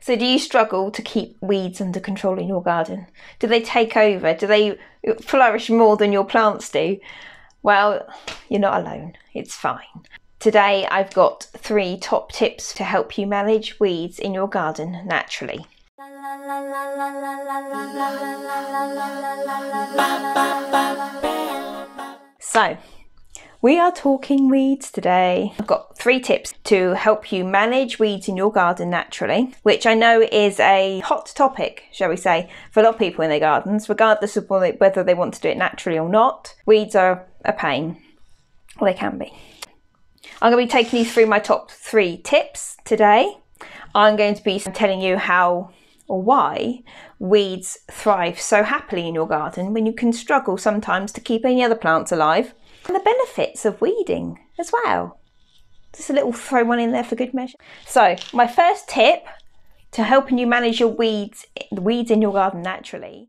So do you struggle to keep weeds under control in your garden? Do they take over? Do they flourish more than your plants do? Well, you're not alone. It's fine. Today I've got 3 top tips to help you manage weeds in your garden naturally. So, we are talking weeds today. I've got 3 tips to help you manage weeds in your garden naturally, which I know is a hot topic, shall we say, for a lot of people in their gardens, regardless of whether they want to do it naturally or not. Weeds are a pain. Well, they can be. I'm going to be taking you through my top 3 tips today. I'm going to be telling you how or why weeds thrive so happily in your garden when you can struggle sometimes to keep any other plants alive, and the benefits of weeding as well. Just a little throw one in there for good measure. So my first tip to helping you manage your weeds in your garden naturally.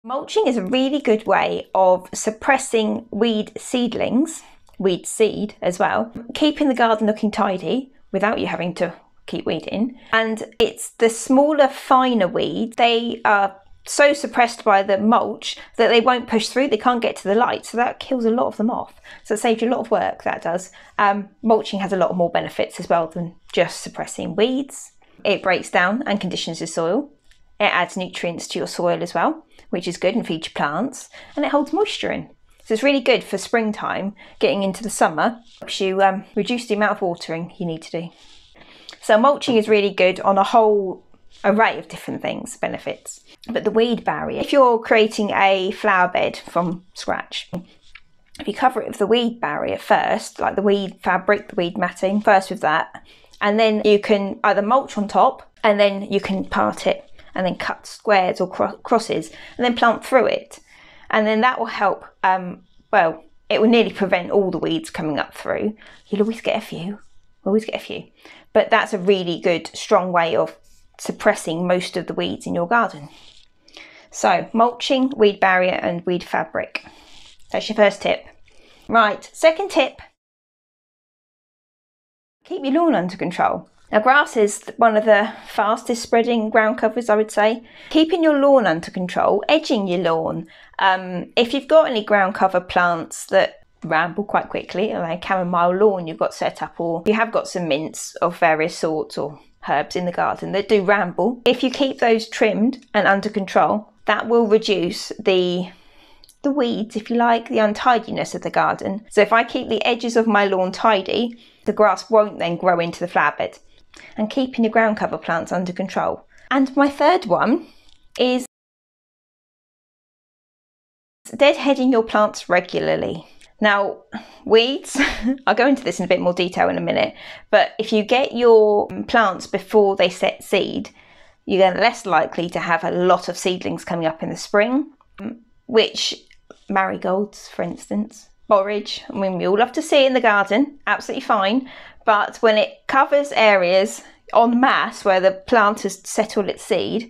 Mulching is a really good way of suppressing weed seedlings, weed seed as well, keeping the garden looking tidy without you having to keep weeding. And it's the smaller, finer weeds. They are so suppressed by the mulch that they won't push through. They can't get to the light, so that kills a lot of them off. So it saves you a lot of work, that does. Mulching has a lot more benefits as well than just suppressing weeds. It breaks down and conditions the soil. It adds nutrients to your soil as well, which is good and feeds your plants, and it holds moisture in. So it's really good for springtime, getting into the summer. Helps you reduce the amount of watering you need to do. So mulching is really good on a whole array of different things, benefits. But the weed barrier, if you're creating a flower bed from scratch, if you cover it with the weed barrier first, like the weed fabric, the weed matting, first with that, and then you can either mulch on top, and then you can part it, and then cut squares or crosses, and then plant through it. And then that will help, well, it will nearly prevent all the weeds coming up through. You'll always get a few, but that's a really good, strong way of suppressing most of the weeds in your garden. So mulching, weed barrier and weed fabric. That's your first tip. Right, second tip. Keep your lawn under control. Now grass is one of the fastest spreading ground covers, I would say. Keeping your lawn under control, edging your lawn. If you've got any ground cover plants that ramble quite quickly, like chamomile lawn you've got set up, or you have got some mints of various sorts or herbs in the garden that do ramble, if you keep those trimmed and under control, that will reduce the weeds, if you like, the untidiness of the garden. So if I keep the edges of my lawn tidy, the grass won't then grow into the flower bed. And keeping your ground cover plants under control. And my third one is deadheading your plants regularly. Now, weeds, I'll go into this in a bit more detail in a minute, but if you get your plants before they set seed, you're less likely to have a lot of seedlings coming up in the spring, which marigolds, for instance, borage, I mean, we all love to see it in the garden, absolutely fine, but when it covers areas en masse where the plant has settled its seed,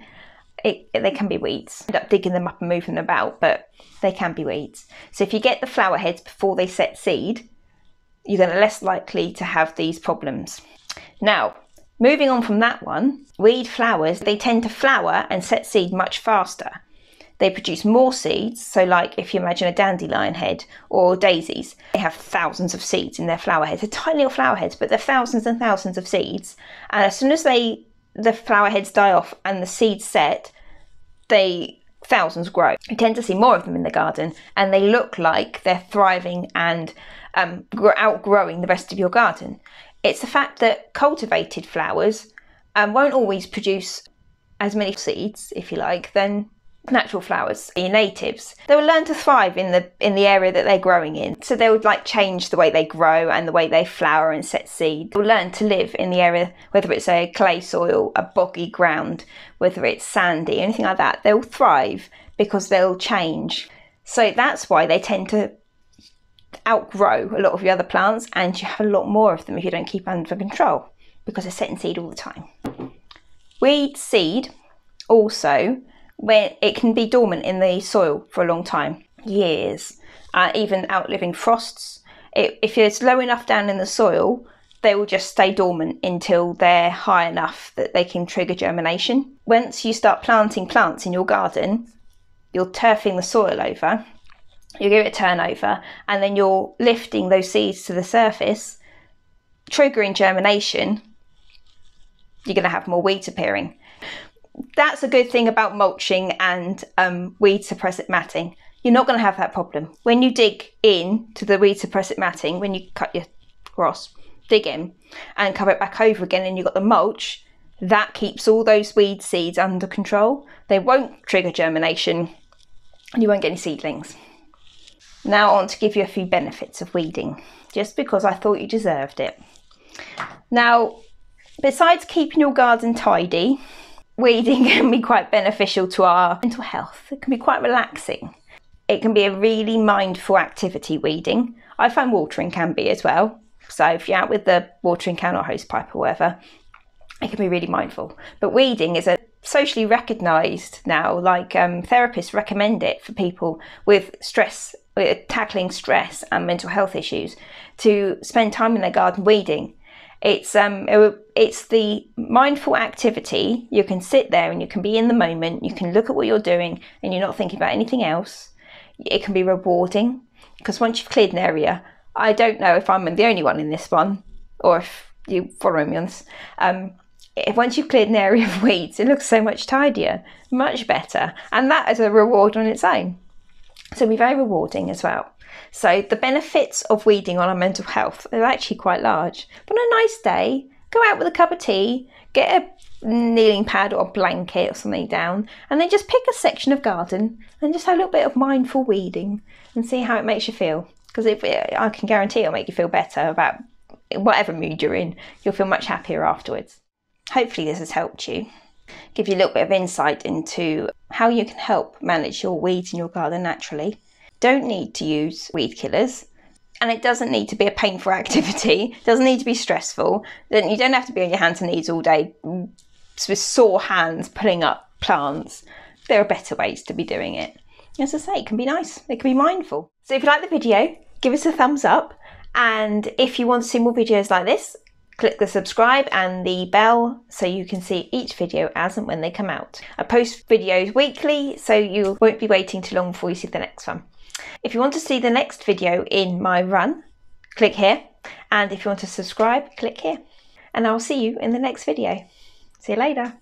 they can be weeds. End up digging them up and moving them about, but they can be weeds. So if you get the flower heads before they set seed, you're less likely to have these problems. Now, moving on from that one, weed flowers, they tend to flower and set seed much faster. They produce more seeds, so like if you imagine a dandelion head or daisies, they have thousands of seeds in their flower heads. They're tiny little flower heads, but they're thousands and thousands of seeds. And as soon as the flower heads die off and the seeds set, thousands grow. You tend to see more of them in the garden, and they look like they're thriving and outgrowing the rest of your garden. It's the fact that cultivated flowers won't always produce as many seeds, if you like, than natural flowers, your natives. They will learn to thrive in the area that they're growing in. So they would change the way they grow and the way they flower and set seed. They'll learn to live in the area, whether it's a clay soil, a boggy ground, whether it's sandy, anything like that. They'll thrive because they'll change. So that's why they tend to outgrow a lot of your other plants, and you have a lot more of them if you don't keep under control, because they're setting seed all the time. Weed seed also, where it can be dormant in the soil for a long time, years, even outliving frosts. If it's low enough down in the soil they will just stay dormant until they're high enough that they can trigger germination. Once you start planting plants in your garden, you're turfing the soil over, you give it a turn over, and then you're lifting those seeds to the surface, triggering germination. You're going to have more weeds appearing. That's a good thing about mulching and weed suppressant matting. You're not going to have that problem. When you dig in to the weed suppressant matting, when you cut your grass, dig in and cover it back over again, and you've got the mulch, that keeps all those weed seeds under control. They won't trigger germination and you won't get any seedlings. Now I want to give you a few benefits of weeding, just because I thought you deserved it. Now, besides keeping your garden tidy, weeding can be quite beneficial to our mental health. It can be quite relaxing. It can be a really mindful activity, weeding. I find watering can be as well. So if you're out with the watering can or hose pipe or whatever, it can be really mindful. But weeding is a socially recognised now, like therapists recommend it for people with stress, tackling stress and mental health issues, to spend time in their garden weeding. It's the mindful activity. You can sit there and you can be in the moment. You can look at what you're doing and you're not thinking about anything else. It can be rewarding, because once you've cleared an area, I don't know if I'm the only one in this one, or if you follow me on this, once you've cleared an area of weeds, it looks so much tidier, much better, and that is a reward on its own. So it'll be very rewarding as well. So the benefits of weeding on our mental health are actually quite large. But on a nice day, go out with a cup of tea, get a kneeling pad or a blanket or something down, and then just pick a section of garden and just have a little bit of mindful weeding and see how it makes you feel. Because I can guarantee it'll make you feel better about whatever mood you're in. You'll feel much happier afterwards. Hopefully this has helped you, give you a little bit of insight into how you can help manage your weeds in your garden naturally. Don't need to use weed killers, and it doesn't need to be a painful activity. It doesn't need to be stressful. Then you don't have to be on your hands and knees all day with sore hands pulling up plants. There are better ways to be doing it. As I say, it can be nice, it can be mindful. So if you like the video, give us a thumbs up, and if you want to see more videos like this, click the subscribe and the bell so you can see each video as and when they come out. I post videos weekly, so you won't be waiting too long before you see the next one. If you want to see the next video in my run, click here, and if you want to subscribe, click here. And I'll see you in the next video. See you later.